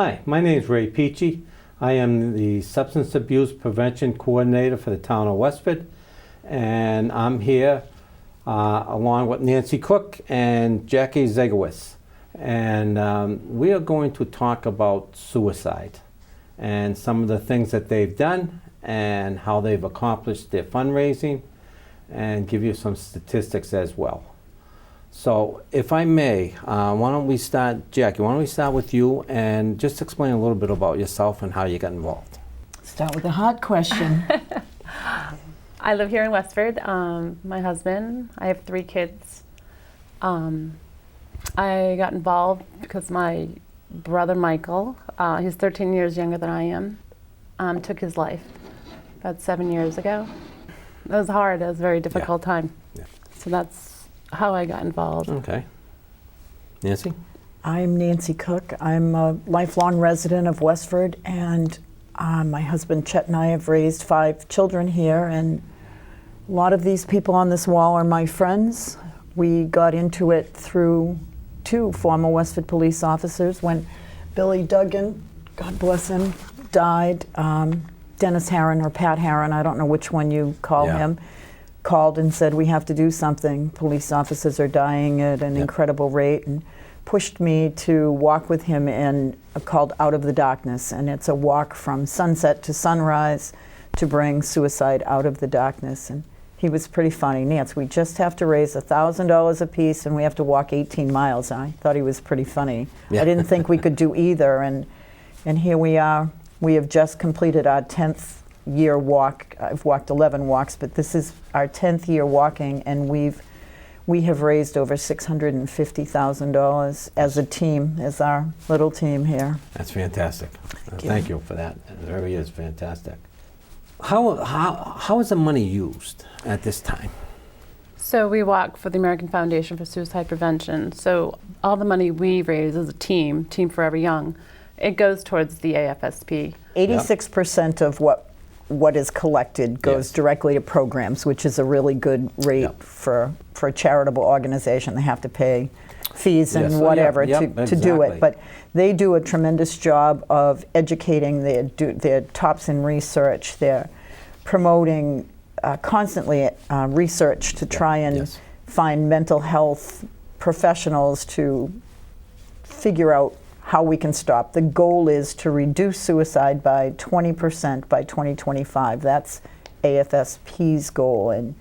Hi, my name is Ray Peachey. I am the Substance Abuse Prevention Coordinator for the town of Westford, and I'm here along with Nancy Cook and Jackie Zegowitz. And we are going to talk about suicide and some of the things that they've done and how they've accomplished their fundraising, and give you some statistics as well. So if I may, why don't we start, Jackie, why don't we start with you and just explain a little bit about yourself and how you got involved. Start with a hard question. I live here in Westford. My husband, I have 3 kids. I got involved because my brother Michael, he's 13 years younger than I am, took his life about 7 years ago. It was hard. It was a very difficult time. Yeah. So that's how I got involved. Okay. Nancy? I'm Nancy Cook. I'm a lifelong resident of Westford, and my husband Chet and I have raised 5 children here, and a lot of these people on this wall are my friends. We got into it through 2 former Westford police officers. When Billy Duggan, God bless him, died, Dennis Herron or Pat Herron, I don't know which one you call him, called and said, we have to do something. Police officers are dying at an incredible rate, and pushed me to walk with him in called Out of the Darkness. And it's a walk from sunset to sunrise to bring suicide out of the darkness. And he was pretty funny. Nance, we just have to raise $1,000 apiece and we have to walk 18 miles. I thought he was pretty funny. Yeah. I didn't think we could do either. And here we are. We have just completed our 10th year walk. I've walked 11 walks, but this is our 10th year walking, and we have raised over $650,000 as a team, as our little team here. That's fantastic. Thank you for that. It really is fantastic. How is the money used at this time? So we walk for the American Foundation for Suicide Prevention. So all the money we raise as a team, Team Forever Young, it goes towards the AFSP. 86% of what is collected goes directly to programs, which is a really good rate for a charitable organization. They have to pay fees and whatever to do it. But they do a tremendous job of educating. They're tops in research. They're promoting constantly research to try and find mental health professionals to figure out how we can stop. The goal is to reduce suicide by 20% by 2025. That's AFSP's goal. And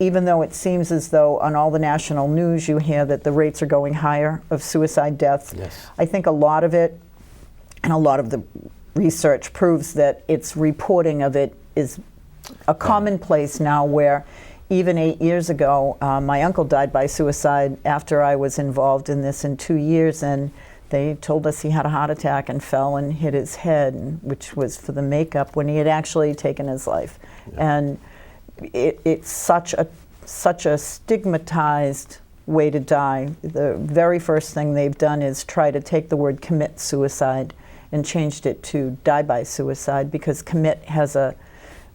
even though it seems as though on all the national news you hear that the rates are going higher of suicide deaths, I think a lot of it and a lot of the research proves that its reporting of it is a commonplace now, where even 8 years ago, my uncle died by suicide after I was involved in this in 2 years, and they told us he had a heart attack and fell and hit his head, which was for the makeup, when he had actually taken his life. And it's such a stigmatized way to die. The very first thing they've done is try to take the word commit suicide and changed it to die by suicide, because commit has a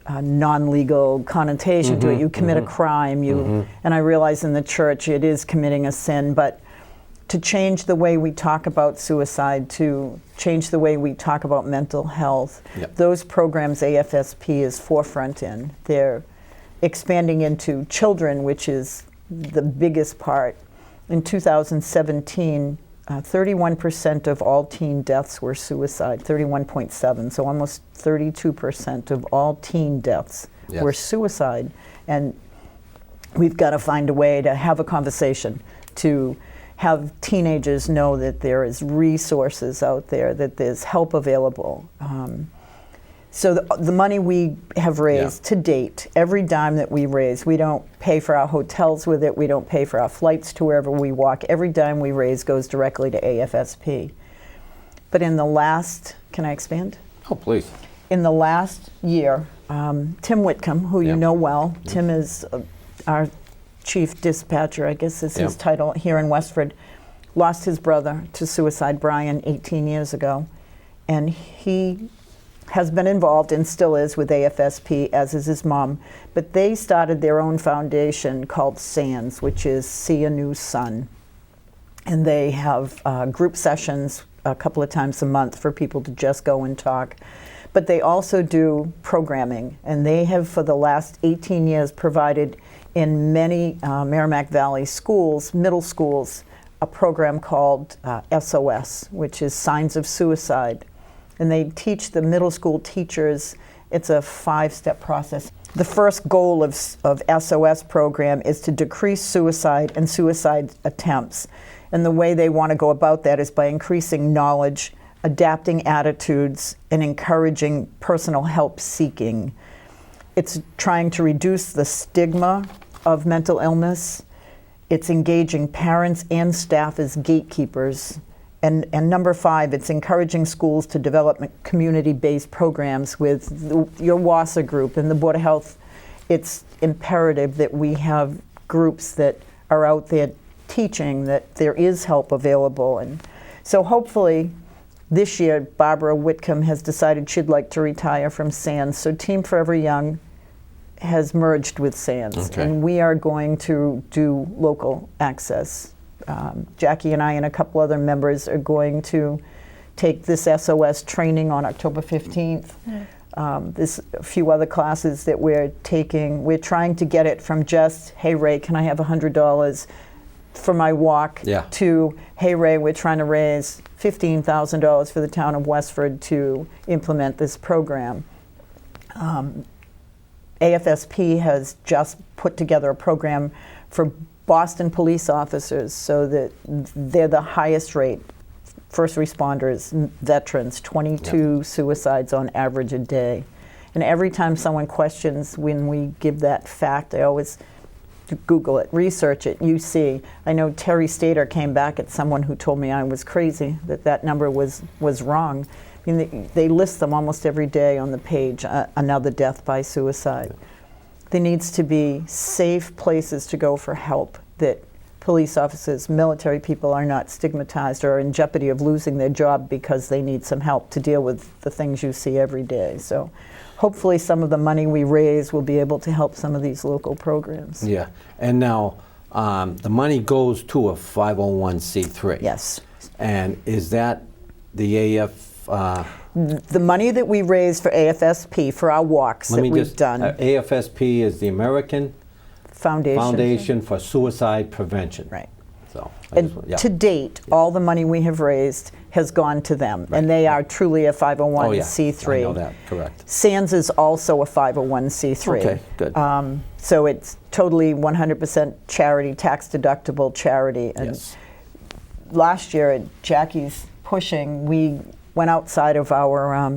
non-legal connotation to it. You commit a crime, and I realize in the church it is committing a sin, but to change the way we talk about suicide, to change the way we talk about mental health, those programs AFSP is forefront in. They're expanding into children, which is the biggest part. In 2017, 31% of all teen deaths were suicide, 31.7, so almost 32% of all teen deaths were suicide. And we've got to find a way to have a conversation, to have teenagers know that there is resources out there, that there's help available. So the money we have raised to date, every dime that we raise, we don't pay for our hotels with it, we don't pay for our flights to wherever we walk. Every dime we raise goes directly to AFSP. But in the last, can I expand? Oh, please. In the last year, Tim Whitcomb, who you know well, Tim is our chief dispatcher, I guess is his title here in Westford, lost his brother to suicide, Brian, 18 years ago. And he has been involved and still is with AFSP, as is his mom. But they started their own foundation called SANS, which is See a New Sun. And they have group sessions a couple of times a month for people to just go and talk. But they also do programming, and they have for the last 18 years provided in many Merrimack Valley schools, middle schools, a program called SOS, which is Signs of Suicide. And they teach the middle school teachers, it's a 5-step process. The first goal of SOS program is to decrease suicide and suicide attempts. And the way they want to go about that is by increasing knowledge, adapting attitudes, and encouraging personal help seeking. It's trying to reduce the stigma of mental illness. It's engaging parents and staff as gatekeepers. And number 5, it's encouraging schools to develop community-based programs with your WASA group and the Board of Health. It's imperative that we have groups that are out there teaching that there is help available. And so hopefully this year, Barbara Whitcomb has decided she'd like to retire from SANS. So Team Forever Young has merged with SANS, and we are going to do local access. Jackie and I and a couple other members are going to take this SOS training on October 15th. There's a few other classes that we're taking. We're trying to get it from just, hey Ray, can I have $100 for my walk, to, hey Ray, we're trying to raise $15,000 for the town of Westford to implement this program. AFSP has just put together a program for Boston police officers so that they're the highest rate, first responders, veterans, 22 suicides on average a day. And every time someone questions when we give that fact, I always Google it, research it, you see. I know Terry Stater came back at someone who told me I was crazy, that number was wrong. I mean, they list them almost every day on the page, another death by suicide. There needs to be safe places to go for help, that police officers, military people are not stigmatized or in jeopardy of losing their job because they need some help to deal with the things you see every day. So hopefully some of the money we raise will be able to help some of these local programs. Yeah, and now the money goes to a 501c3. Yes. And is that the AF? The money that we raise for AFSP, for our walks that we've done. AFSP is the American Foundation for Suicide Prevention. Right. So, and to date, all the money we have raised has gone to them, and they are truly a 501c3. I know that, correct. SANS is also a 501c3. Okay, good. So it's totally 100% charity, tax deductible charity. And last year at Jackie's pushing, we went outside of our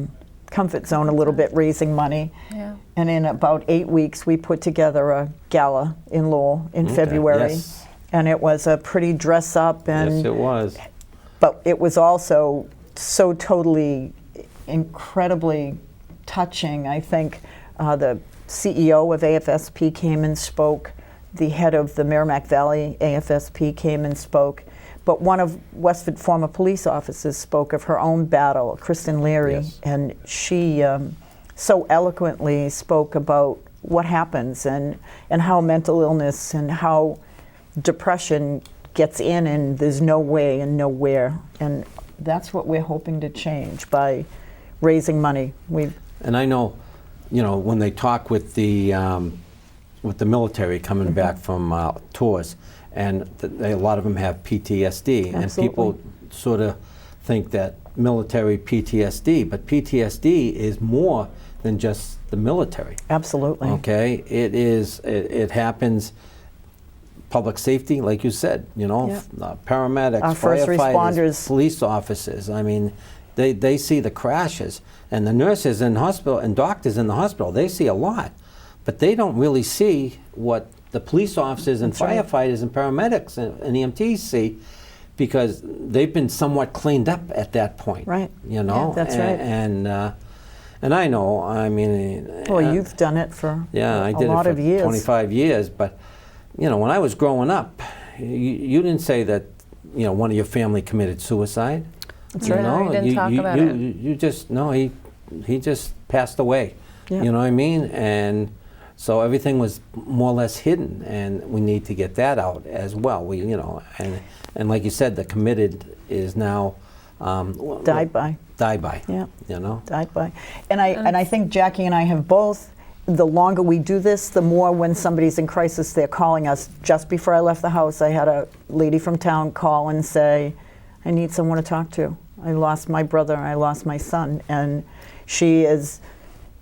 comfort zone a little bit, raising money. Yeah. And in about 8 weeks, we put together a gala in Lowell in February. Yes. And it was a pretty dress up. And yes, it was. But it was also so totally, incredibly touching. I think the CEO of AFSP came and spoke. The head of the Merrimack Valley AFSP came and spoke. But one of Westford former police officers spoke of her own battle, Kristen Leary, and she so eloquently spoke about what happens and how mental illness and how depression gets in and there's no way and nowhere. And that's what we're hoping to change by raising money. And I know, when they talk with the military coming back from tours, and a lot of them have PTSD. Absolutely. And people sort of think that military PTSD, but PTSD is more than just the military. Absolutely. Okay, it happens, public safety, like you said, paramedics, our first responders, police officers. I mean, they see the crashes, and the nurses in hospital and doctors in the hospital, they see a lot, but they don't really see what the police officers and firefighters and paramedics and EMTs see, because they've been somewhat cleaned up at that point. Right. Yeah, that's right. And I know, I mean... Well, you've done it for I did lot it of for years. 25 years, but, when I was growing up, you didn't say that, one of your family committed suicide. That's right. No, we didn't talk about it. You just, no, he just passed away. Yeah. You know what I mean? And so everything was more or less hidden, and we need to get that out as well. And like you said, the committed is now Died by. Died by. Yeah. You know. Died by. And I think Jackie and I have both. The longer we do this, the more when somebody's in crisis, they're calling us. Just before I left the house, I had a lady from town call and say, I need someone to talk to. I lost my brother, I lost my son. And she is,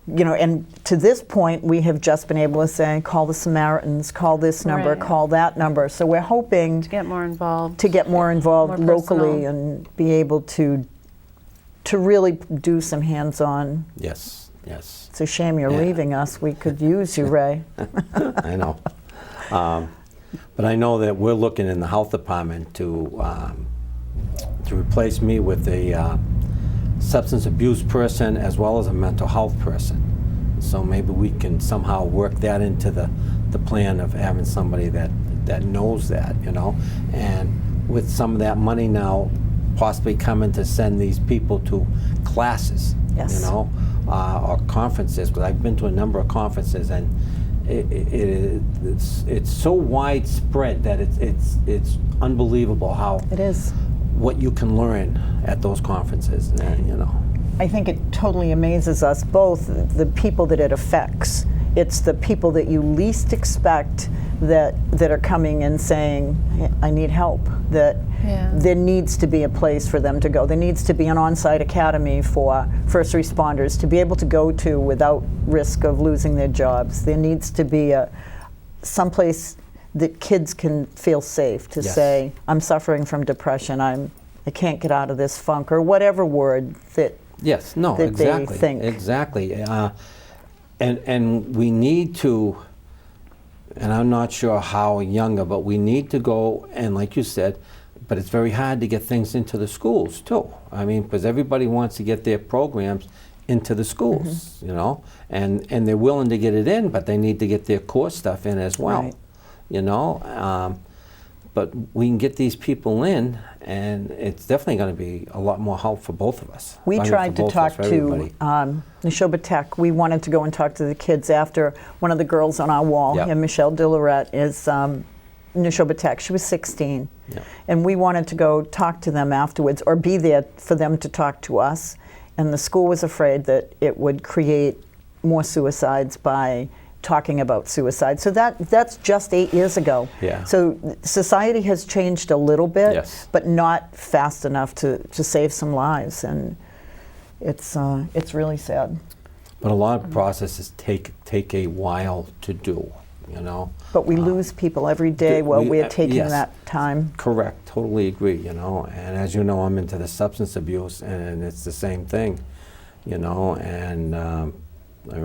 you know, and to this point, we have just been able to say, call the Samaritans, call this number, Right. call that number. So we're hoping To get more involved. more locally personal. and be able to really do some hands-on. Yes. Yes. It's a shame you're Yeah. leaving us. We could use you, Ray. I know. But I know that we're looking in the health department to replace me with a substance abuse person as well as a mental health person. So maybe we can somehow work that into the plan of having somebody that knows that, you know. And with some of that money now, possibly coming to send these people to classes, Yes. you know, or conferences, because I've been to a number of conferences, and it's so widespread that it's unbelievable how It is. what you can learn at those conferences, and, you know. I think it totally amazes us both, the people that it affects. It's the people that you least expect that are coming and saying, "Hey, I need help, that Yeah. there needs to be a place for them to go. There needs to be an on-site academy for first responders to be able to go to without risk of losing their jobs. There needs to be someplace that kids can feel safe to Yes. say, I'm suffering from depression, I can't get out of this funk, or whatever word that Yes, no, that they exactly. think. Exactly. And we need to, and I'm not sure how younger, but we need to go, and like you said, but it's very hard to get things into the schools too. I mean, because everybody wants to get their programs into the schools, Mm-hmm. you know, and they're willing to get it in, but they need to get their core stuff in as well, Right. you know. But we can get these people in, and it's definitely going to be a lot more help for both of us. We I mean, tried for to both of us, talk for to everybody. Neshoba Tech. We wanted to go and talk to the kids after one of the girls on our wall, Yep. and Michelle Dilleret is Neshoba Tech. She was 16. Yep. And we wanted to go talk to them afterwards, or be there for them to talk to us. And the school was afraid that it would create more suicides by talking about suicide. So that's just 8 years ago. Yeah. So society has changed a little bit, Yes. but not fast enough to save some lives. And it's really sad. But a lot of processes take a while to do, you know. But we lose people every day while we're taking yes. that time. Correct, totally agree, you know. And as you know, I'm into the substance abuse, and it's the same thing, you know. And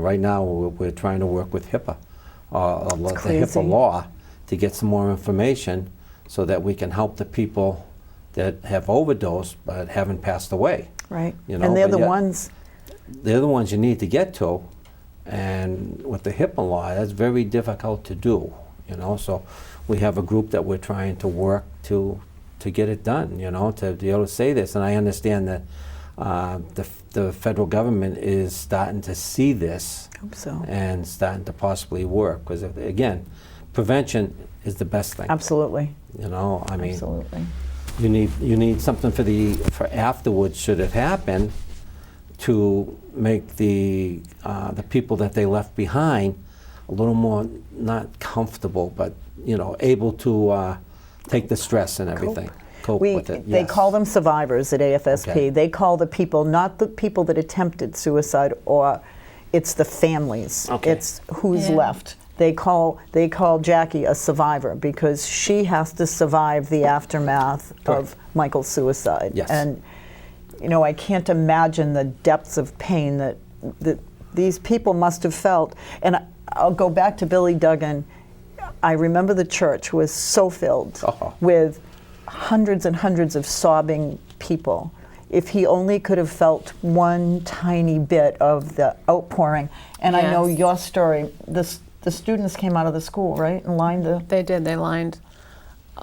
right now, we're trying to work with HIPAA, the crazy. HIPAA law, to get some more information so that we can help the people that have overdosed but haven't passed away. Right. You know, And they're but the yet- ones. They're the ones you need to get to, and with the HIPAA law, that's very difficult to do, you know. So we have a group that we're trying to work to get it done, you know, to be able to say this. And I understand that the federal government is starting to see this Hope so. and starting to possibly work, because again, prevention is the best thing. Absolutely. You know, I mean, Absolutely. you need something for afterwards, should it happen, to make the people that they left behind a little more, not comfortable, but, you know, able to take the stress and everything, cope with it. They yes. call them survivors at AFSP. Okay. They call the people, not the people that attempted suicide, or it's the families. Okay. It's who's Yeah. left. They call Jackie a survivor because she has to survive the aftermath of Michael's suicide. Yes. And you know, I can't imagine the depths of pain that these people must have felt. And I'll go back to Billy Duggan. I remember the church was so filled with hundreds and hundreds of sobbing people. If he only could have felt one tiny bit of the outpouring. And I know Yes. your story, the students came out of the school, right, and lined the... They did. They lined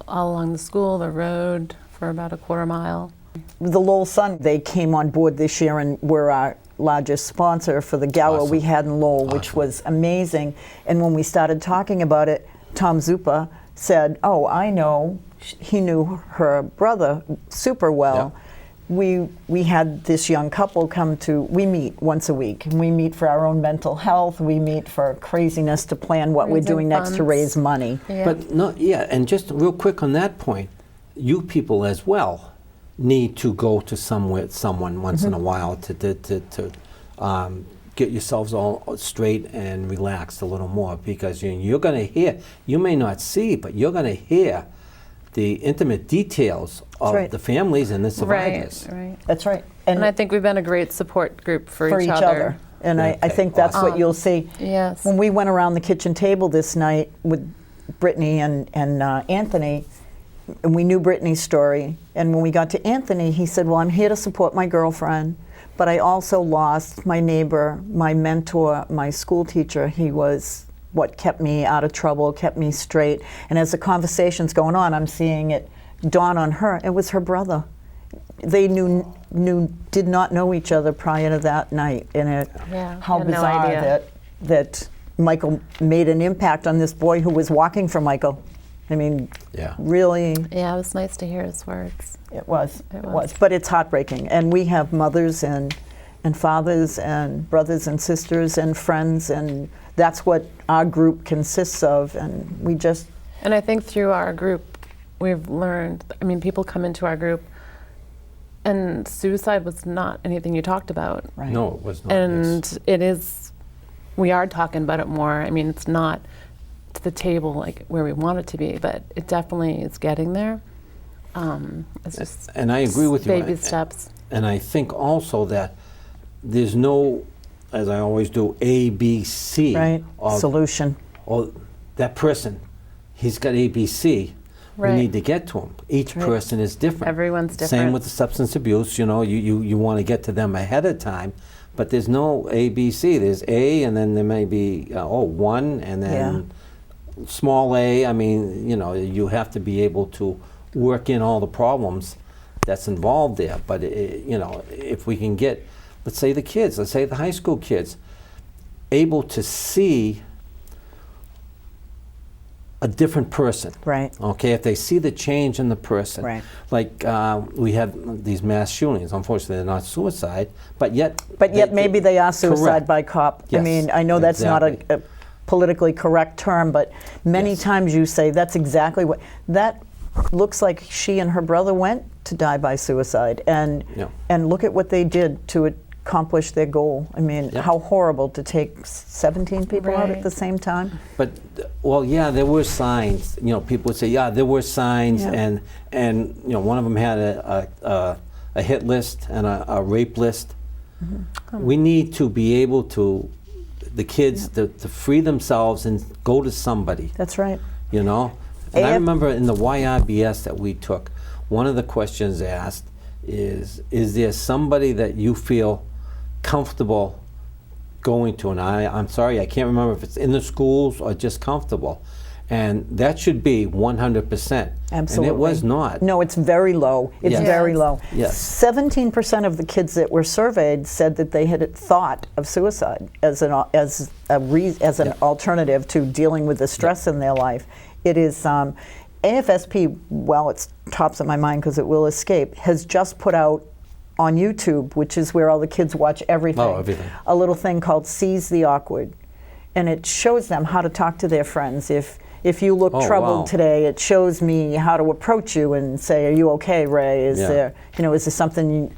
all along the school, the road, for about a quarter mile. The Lowell Sun, they came on board this year and were our largest sponsor for the gala Awesome. we had in Lowell, which was amazing. And when we started talking about it, Tom Zupa said, oh, I know. He knew her brother super well. we had this young couple come to, we meet once a week, and we meet for our own mental health, we meet for craziness to plan what we're Raising doing next to funds. raise money. Yeah. But no, yeah, and just real quick on that point, you people as well need to go to someone once in a while to get yourselves all straight and relaxed a little more, because you're going to hear, you may not see, but you're going to hear the intimate details of right. the families and the survivors. Right. That's right. And I think we've been a great support group for each other. And I Okay, think that's awesome. what you'll see. Yes. When we went around the kitchen table this night with Brittany and Anthony, and we knew Brittany's story, and when we got to Anthony, he said, well, I'm here to support my girlfriend, but I also lost my neighbor, my mentor, my school teacher. He was what kept me out of trouble, kept me straight. And as the conversation's going on, I'm seeing it dawn on her. It was her brother. They did not know each other prior to that night. And how had no bizarre idea. that Michael made an impact on this boy who was walking for Michael. I mean, really. Yeah, it was nice to hear his words. It was. But it's heartbreaking. And we have mothers and fathers and brothers and sisters and friends, and that's what our group consists of. And we just... And I think through our group, we've learned, I mean, people come into our group, and suicide was not anything you talked about. Right. No, it was not. And it is, we are talking about it more. I mean, it's not to the table like where we want it to be, but it definitely is getting there. It's just And I agree with you. baby steps. And I think also that there's no, as I always do, A, B, C. Right. Of, Solution. or that person, he's got A, B, C. Right. We need to get to him. Each person is different. Everyone's Same different. with the substance abuse. You want to get to them ahead of time, but there's no A, B, C. There's A, and then there may be one, and then small a. I mean, you have to be able to work in all the problems that's involved there. But if we can get, let's say the high school kids, able to see a different person. Right. Okay, if they see the change in the person. Right. Like we have these mass shootings. Unfortunately, they're not suicide, but yet. Maybe they are suicide Correct. by cop. Yes, I mean, I know that's not exactly. a politically correct term, but many Yes. times you say that's exactly what, that looks like she and her brother went to die by suicide. And look at what they did to accomplish their goal. I mean, how horrible to take 17 people out at the same time. But there were signs. People would say, there were signs, and one of them had a hit list and a rape list. Mm-hmm. We need to be able to, the kids, to free themselves and go to somebody. That's right. And I remember in the YRBS that we took, one of the questions asked is there somebody that you feel comfortable going to? And I'm sorry, I can't remember if it's in the schools or just comfortable. And that should be 100%. Absolutely. And it was not. No, it's very low. It's Yes. very low. Yes. 17% of the kids that were surveyed said that they had thought of suicide as an alternative to dealing with the stress in their life. It is AFSP. Well, it's tops of my mind because it will escape. Has just put out on YouTube, which is where all the kids watch everything. Oh, everything. A little thing called Seize the Awkward, and it shows them how to talk to their friends. If you look troubled today, it shows me how to approach you and say, "Are you okay, Ray? Is there something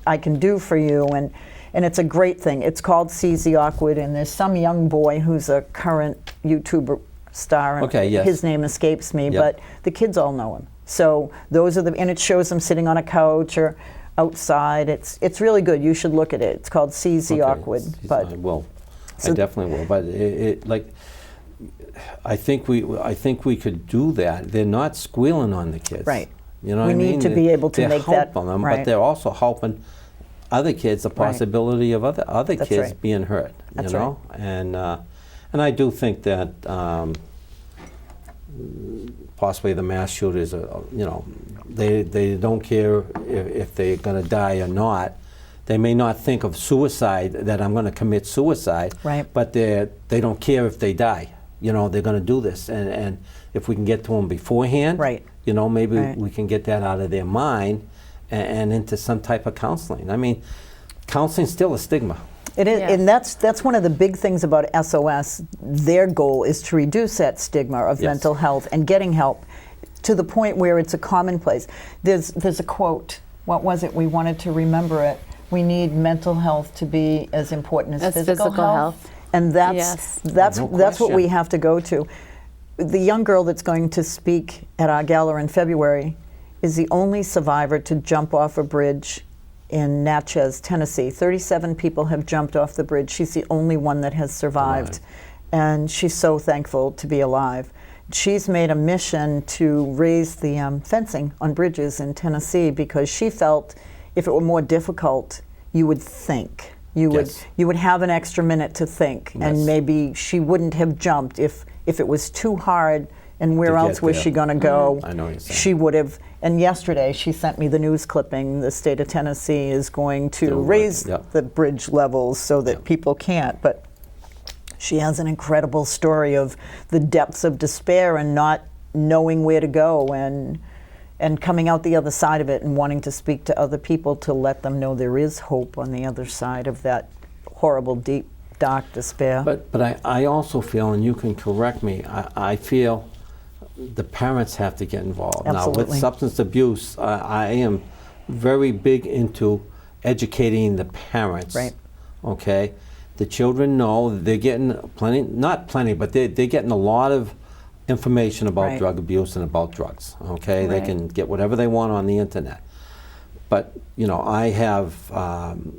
I can do for you?" And it's a great thing. It's called Seize the Awkward, and there's some young boy who's a current YouTuber star. And his name escapes me, but the kids all know him. So those are and it shows them sitting on a couch or outside. It's really good. You should look at it. It's called Seize the Awkward. I will. I definitely will. But I think we could do that. They're not squealing on the kids. Right. You know what I mean? We need to be able to they're make that helping them, right. but they're also helping other kids. The possibility of other That's kids right. being hurt. That's you know, and I do think that possibly the mass shooters are, they don't care if they're going to die or not. They may not think of suicide, that I'm going to commit suicide, right. but they don't care if they die. They're going to do this, and if we can get to them beforehand, right. maybe we can get that out of their mind, and into some type of counseling. I mean, counseling's still a stigma. It is, Yeah. and that's one of the big things about SOS. Their goal is to reduce that stigma of Yes. mental health and getting help to the point where it's a commonplace. There's a quote. What was it? We wanted to remember it. We need mental health to be as important as physical health. And that's Yes. that's No that's what we question. have to go to. The young girl that's going to speak at our gala in February is the only survivor to jump off a bridge in Natchez, Tennessee. 37 people have jumped off the bridge. She's the only one that has survived. And she's so thankful to be alive. She's made a mission to raise the fencing on bridges in Tennessee because she felt if it were more difficult, you would think. You Yes. would have an extra minute to think, Yes. and maybe she wouldn't have jumped if it was too hard. And where To else get was there. she going to go? I know what you're saying. She would have. And yesterday, she sent me the news clipping. The state of Tennessee is going to They're raise working, yep. the bridge levels so that Yep. people can't. But she has an incredible story of the depths of despair and not knowing where to go and coming out the other side of it and wanting to speak to other people to let them know there is hope on the other side of that horrible, deep, dark despair. But I also feel, and you can correct me, I feel the parents have to get involved. Now, with Absolutely. substance abuse, I am very big into educating the parents. Right. Okay? The children know they're getting plenty, not plenty, but they're getting a lot of information about Right. drug abuse and about drugs. Okay? They Right. can get whatever they want on the internet. But, you know, I have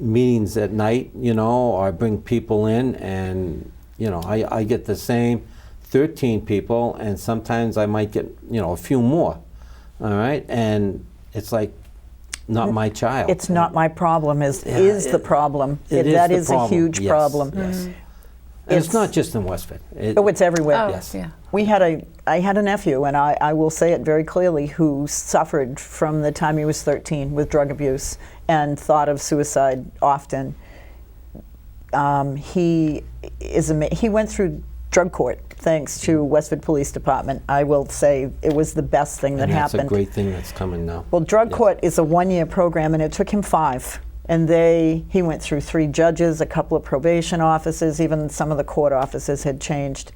meetings at night, you know, or I bring people in and, you know, I get the same 13 people and sometimes I might get, you know, a few more. All right? And it's like, not my child. It's not my problem is the problem. It is That the is problem. a huge Yes, problem. yes. And it's not just in Westford. Oh, it's everywhere. Oh, Yes. yeah. I had a nephew, and I will say it very clearly, who suffered from the time he was 13 with drug abuse and thought of suicide often. He went through drug court thanks to Westford Police Department. I will say it was the best thing that And that's happened. a great thing that's coming now. Well, drug Yes. court is a one-year program, and it took him 5. And he went through 3 judges, a couple of probation officers, even some of the court officers had changed.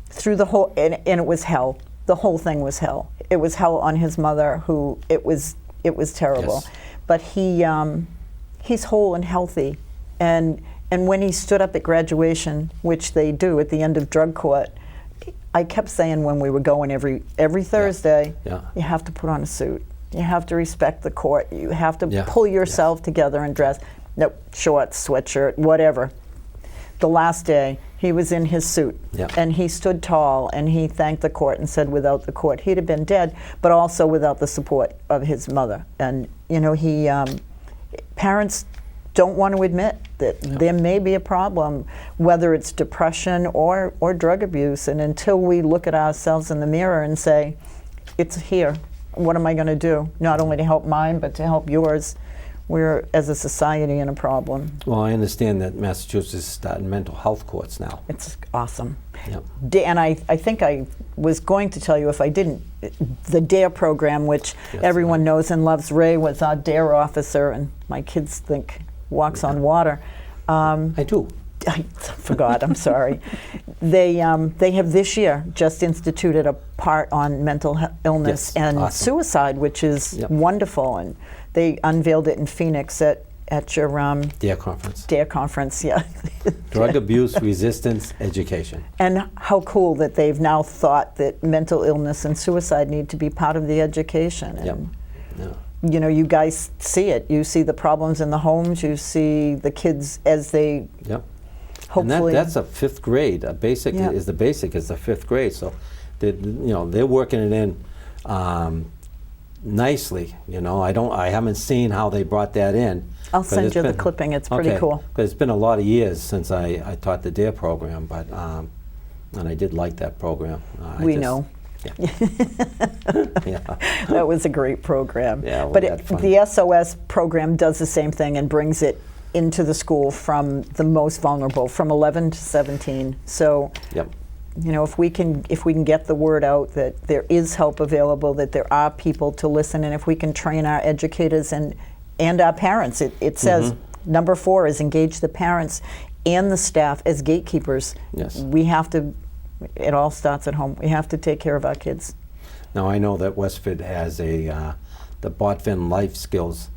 Through the whole, and it was hell. The whole thing was hell. It was hell on his mother, who it was terrible. Yes. But he's whole and healthy, and when he stood up at graduation, which they do at the end of drug court, I kept saying when we were going every Thursday, Yeah. you have to put on a suit. You have to respect the court. You have to Yeah. pull yourself together and dress. Nope, shorts, sweatshirt, whatever. The last day, he was in his suit, Yeah. and he stood tall, and he thanked the court and said without the court, he'd have been dead, but also without the support of his mother. And, you know, parents don't want to admit that there may be a problem, whether it's depression or drug abuse. And until we look at ourselves in the mirror and say, it's here, what am I going to do? Not only to help mine, but to help yours. We're, as a society, in a problem. Well, I understand that Massachusetts is starting mental health courts now. It's awesome. Yep. And I think I was going to tell you if I didn't, the DARE program, which Yes, everyone right. knows and loves. Ray was our DARE officer, and my kids think walks on water. I do. I forgot, I'm sorry. They have this year just instituted a part on mental illness Yes, and awesome. suicide, which is Yep. wonderful. And they unveiled it in Phoenix at your DARE conference. DARE conference, yeah. Drug abuse resistance education. And how cool that they've now thought that mental illness and suicide need to be part of the education. Yep. And Yeah. you know, you guys see it. You see the problems in the homes. You see the kids as they Yep. hopefully. And that's a 5th grade. A basic Yeah. is the basic is the 5th grade. So, they're working it in nicely. You know, I haven't seen how they brought that in. I'll 'cause send it's you the been- clipping. It's pretty okay, cool. Because it's been a lot of years since I taught the DARE program, but and I did like that program. We know. Yeah. Yeah. That was a great program. Yeah, we but had fun. the SOS program does the same thing and brings it into the school from the most vulnerable, from 11 to 17. So Yep. you know, if we can get the word out that there is help available, that there are people to listen, and if we can train our educators and our parents, it says number 4 is engage the parents and the staff as gatekeepers. Yes. We have to. It all starts at home. We have to take care of our kids. Now I know that Westford has the Botvin Life Skills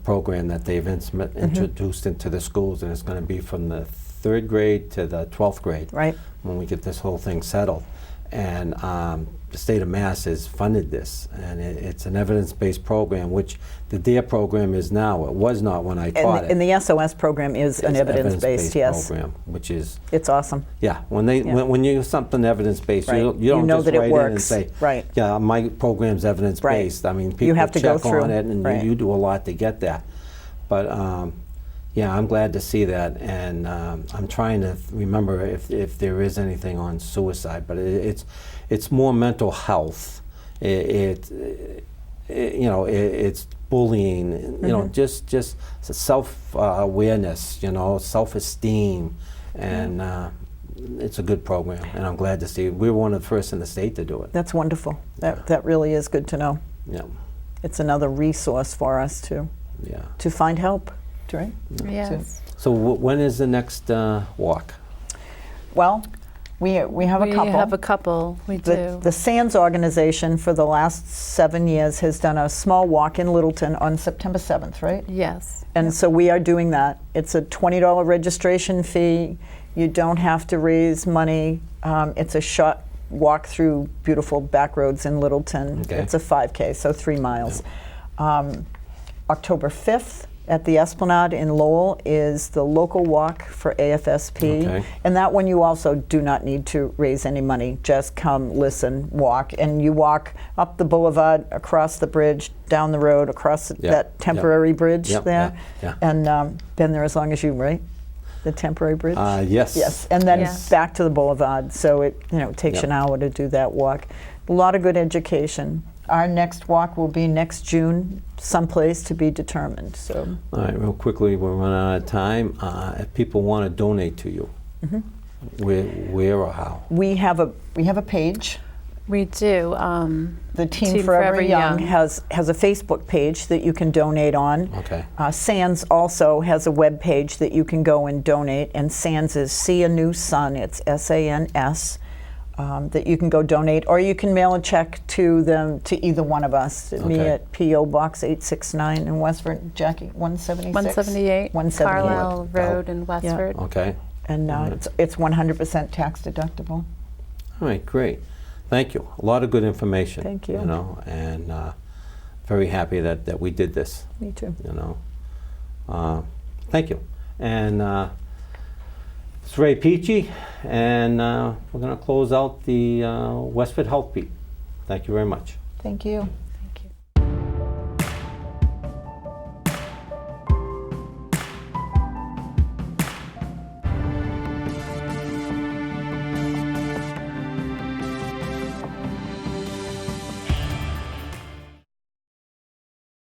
program that they've introduced into the schools, and it's going to be from the 3rd grade to the 12th grade. Right. When we get this whole thing settled. And the state of Mass has funded this, and it's an evidence-based program, which the DARE program is now. It was not when I taught it. And the SOS program is an evidence-based, yes. program, which is, it's awesome. yeah, when you use something evidence-based, Right. you don't know just that it write in and works. say, Right. yeah, my program's evidence-based. I mean, You people have to go check through. on it, and Right. you do a lot to get that. But yeah, I'm glad to see that, and I'm trying to remember if there is anything on suicide, but it's more mental health. It's bullying. You know, just self-awareness. You know, self-esteem, and it's a good program, and I'm glad to see we're one of the first in the state to do it. That's wonderful. That really is good to know. Yeah, It's another resource for us yeah. to find help. Right? Yes. So when is the next walk? Well, we have a couple. We have a couple. We do. The SANS organization for the last 7 years has done a small walk in Littleton on September 7th, right? Yes. And so we are doing that. It's a $20 registration fee. You don't have to raise money. It's a short walk through beautiful back roads in Littleton. Okay. It's a 5K, so 3 miles. October 5th at the Esplanade in Lowell is the local walk for AFSP. Okay. And that one you also do not need to raise any money. Just come, listen, walk. And you walk up the boulevard, across the bridge, down the road, across that temporary bridge there. Yeah. And been there as long as you, right? The temporary bridge? Yes. Yes, and then Yes. back to the boulevard. So it takes Yep. an hour to do that walk. A lot of good education. Our next walk will be next June, someplace to be determined. So All right, real quickly, we're running out of time. If people want to donate to you, where or how? we have a page. We do. The Team Forever Young has a Facebook page that you can donate on. Okay. SANS also has a web page that you can go and donate, and SANS is See a New Sun. It's SANS. That you can go donate, or you can mail a check to either one of us. Me Okay. at P.O. Box 869 in Westford, Jackie 176. 178 Carlisle Road in Westford. Okay. And it's 100% tax deductible. All right, great. Thank you. A lot of good information. Thank you. You know, and very happy that we did this. Me too. You know, thank you. And it's Ray Peachey, and we're going to close out the Westford Health Beat. Thank you very much. Thank you.